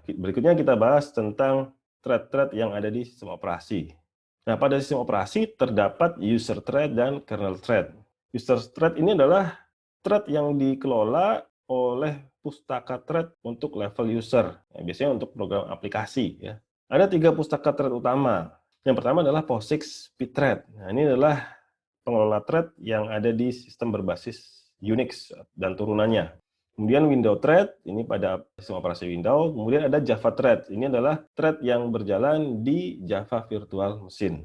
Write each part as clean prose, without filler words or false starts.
berikutnya kita bahas tentang thread-thread yang ada di sistem operasi. Nah, pada sistem operasi terdapat user thread dan kernel thread. User thread ini adalah thread yang dikelola oleh pustaka thread untuk level user, biasanya untuk program aplikasi ya. Ada 3 pustaka thread utama. Yang pertama adalah POSIX pthread. Nah, ini adalah pengelola thread yang ada di sistem berbasis Unix dan turunannya. Kemudian window thread, ini pada sistem operasi Windows. Kemudian ada Java thread, ini adalah thread yang berjalan di Java Virtual Machine.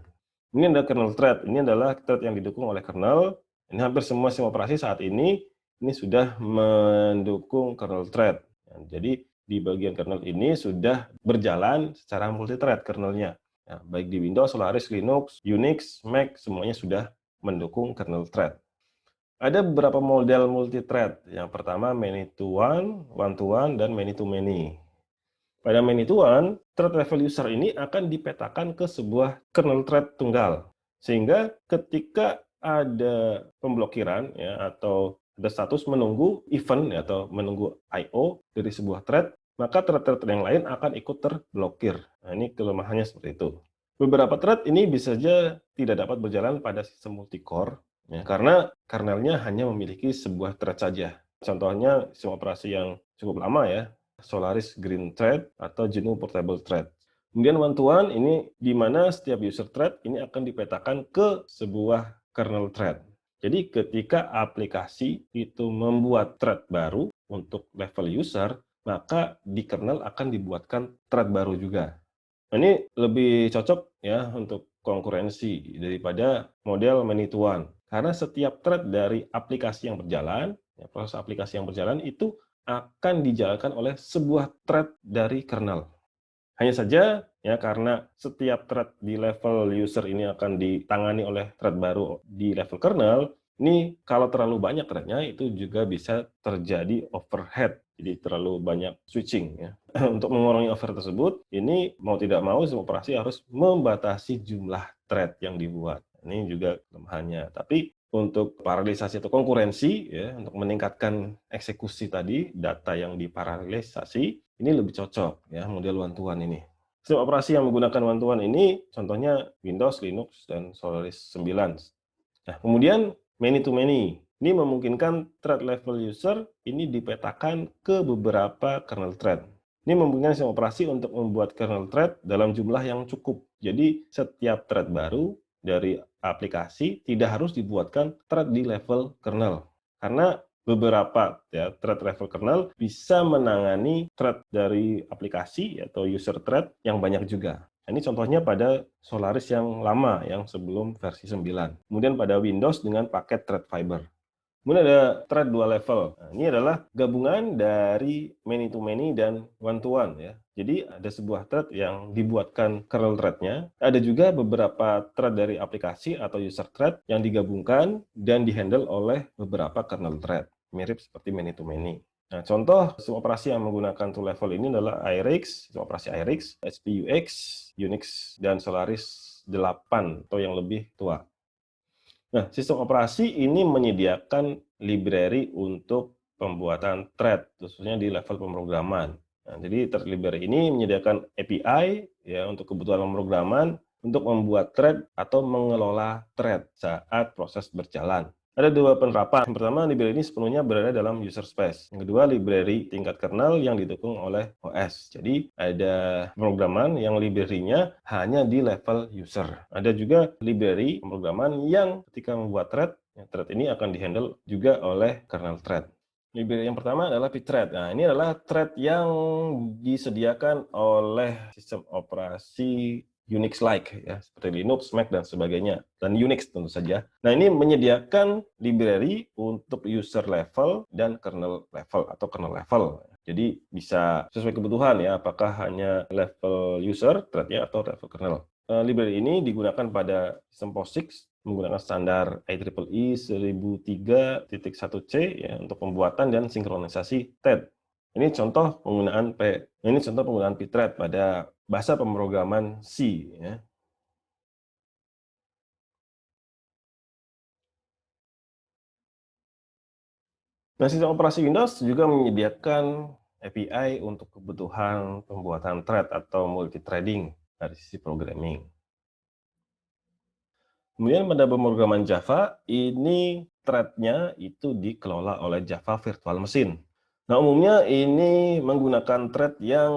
Ini ada kernel thread, ini adalah thread yang didukung oleh kernel. Ini hampir semua sistem operasi saat ini sudah mendukung kernel thread. Jadi di bagian kernel ini sudah berjalan secara multi-thread kernelnya. Nah, baik di Windows, Solaris, Linux, Unix, Mac, semuanya sudah mendukung kernel thread. Ada beberapa model multi-thread. Yang pertama many to one, dan many to many. Pada many to one, thread level user ini akan dipetakan ke sebuah kernel thread tunggal. Sehingga ketika ada pemblokiran ya, atau ada status menunggu event ya, atau menunggu I/O dari sebuah thread, maka thread-thread yang lain akan ikut terblokir. Nah, ini kelemahannya seperti itu. Beberapa thread ini bisa saja tidak dapat berjalan pada sistem multicore, ya, karena kernelnya hanya memiliki sebuah thread saja. Contohnya sistem operasi yang cukup lama ya, Solaris Green Thread atau GNU Portable Thread. Kemudian one to one ini di mana setiap user thread ini akan dipetakan ke sebuah kernel thread. Jadi ketika aplikasi itu membuat thread baru untuk level user, maka di kernel akan dibuatkan thread baru juga. Nah, ini lebih cocok ya untuk konkurensi daripada model many to one. Karena setiap thread dari aplikasi yang berjalan, ya, proses aplikasi yang berjalan itu akan dijalankan oleh sebuah thread dari kernel. Hanya saja ya karena setiap thread di level user ini akan ditangani oleh thread baru di level kernel, ini kalau terlalu banyak thread-nya itu juga bisa terjadi overhead, jadi terlalu banyak switching ya. Untuk mengurangi overhead tersebut, ini mau tidak mau sistem operasi harus membatasi jumlah thread yang dibuat. Ini juga kelemahannya. Tapi untuk paralelisasi atau konkurensi ya, untuk meningkatkan eksekusi tadi, data yang diparalelisasi, ini lebih cocok ya model one to one ini. Sistem operasi yang menggunakan one to one ini contohnya Windows, Linux, dan Solaris 9. Nah, kemudian many to many. Ini memungkinkan thread level user ini dipetakan ke beberapa kernel thread. Ini memungkinkan sistem operasi untuk membuat kernel thread dalam jumlah yang cukup. Jadi, setiap thread baru dari aplikasi tidak harus dibuatkan thread di level kernel. Karena beberapa ya, thread level kernel bisa menangani thread dari aplikasi atau user thread yang banyak juga. Ini contohnya pada Solaris yang lama, yang sebelum versi 9. Kemudian pada Windows dengan paket Threadfiber. Kemudian ada thread 2 level. Nah, ini adalah gabungan dari many to many dan one to one ya. Jadi ada sebuah thread yang dibuatkan kernel thread-nya, ada juga beberapa thread dari aplikasi atau user thread yang digabungkan dan dihandle oleh beberapa kernel thread. Mirip seperti many to many. Nah, contoh sistem operasi yang menggunakan two level ini adalah iRIX, sistem operasi iRIX, SPUX, Unix, dan Solaris 8 atau yang lebih tua. Nah, sistem operasi ini menyediakan library untuk pembuatan thread, khususnya di level pemrograman. Nah, jadi thread library ini menyediakan API ya untuk kebutuhan pemrograman untuk membuat thread atau mengelola thread saat proses berjalan. Ada dua penerapan. Yang pertama, library ini sepenuhnya berada dalam user space. Yang kedua, library tingkat kernel yang didukung oleh OS. Jadi, ada pemrograman yang library-nya hanya di level user. Ada juga library pemrograman yang ketika membuat thread, thread ini akan dihandle juga oleh kernel thread. Library yang pertama adalah pthread. Nah, ini adalah thread yang disediakan oleh sistem operasi Unix-like ya, seperti Linux, Mac, dan sebagainya. Dan Unix tentu saja. Nah, ini menyediakan library untuk user level dan kernel level atau kernel level. Jadi bisa sesuai kebutuhan ya, apakah hanya level user thread-nya atau level kernel. Library ini digunakan pada sistem POSIX menggunakan standar IEEE 1003.1C ya, untuk pembuatan dan sinkronisasi THREAD. Ini contoh penggunaan pthread pada bahasa pemrograman C ya. Nah, sistem operasi Windows juga menyediakan API untuk kebutuhan pembuatan thread atau multithreading dari sisi programming. Kemudian pada pemrograman Java, ini thread-nya itu dikelola oleh Java Virtual Machine. Nah, umumnya ini menggunakan thread yang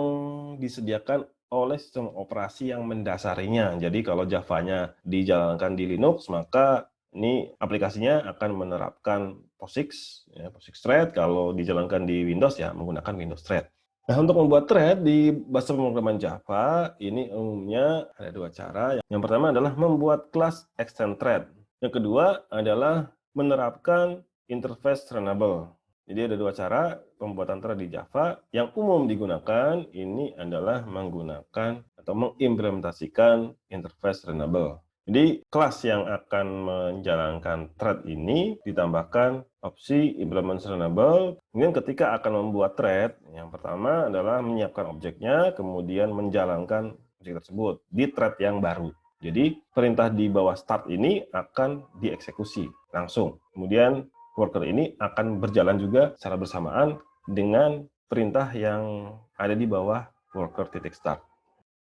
disediakan oleh sistem operasi yang mendasarinya. Jadi kalau Java-nya dijalankan di Linux, maka ini aplikasinya akan menerapkan POSIX, ya, POSIX thread. Kalau dijalankan di Windows, ya menggunakan Windows thread. Nah, untuk membuat thread di bahasa pemrograman Java, ini umumnya ada dua cara. Yang pertama adalah membuat kelas extend thread. Yang kedua adalah menerapkan interface runnable. Jadi ada dua cara pembuatan thread di Java. Yang umum digunakan ini adalah menggunakan atau mengimplementasikan interface runnable. Jadi kelas yang akan menjalankan thread ini ditambahkan opsi implement runnable. Kemudian ketika akan membuat thread, yang pertama adalah menyiapkan objeknya, kemudian menjalankan objek tersebut di thread yang baru. Jadi perintah di bawah start ini akan dieksekusi langsung. Kemudian worker ini akan berjalan juga secara bersamaan dengan perintah yang ada di bawah worker titik start.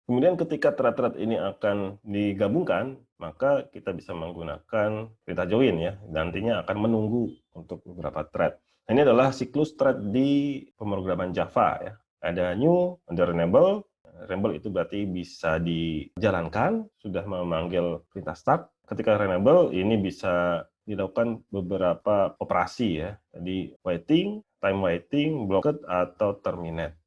Kemudian ketika thread-thread ini akan digabungkan, maka kita bisa menggunakan perintah join ya, nantinya akan menunggu untuk beberapa thread. Nah, ini adalah siklus thread di pemrograman Java ya. Ada new, ada renable. Renable itu berarti bisa dijalankan, sudah memanggil perintah start. Ketika renable ini bisa dilakukan beberapa operasi ya. Jadi waiting, time waiting, blocked, atau terminate.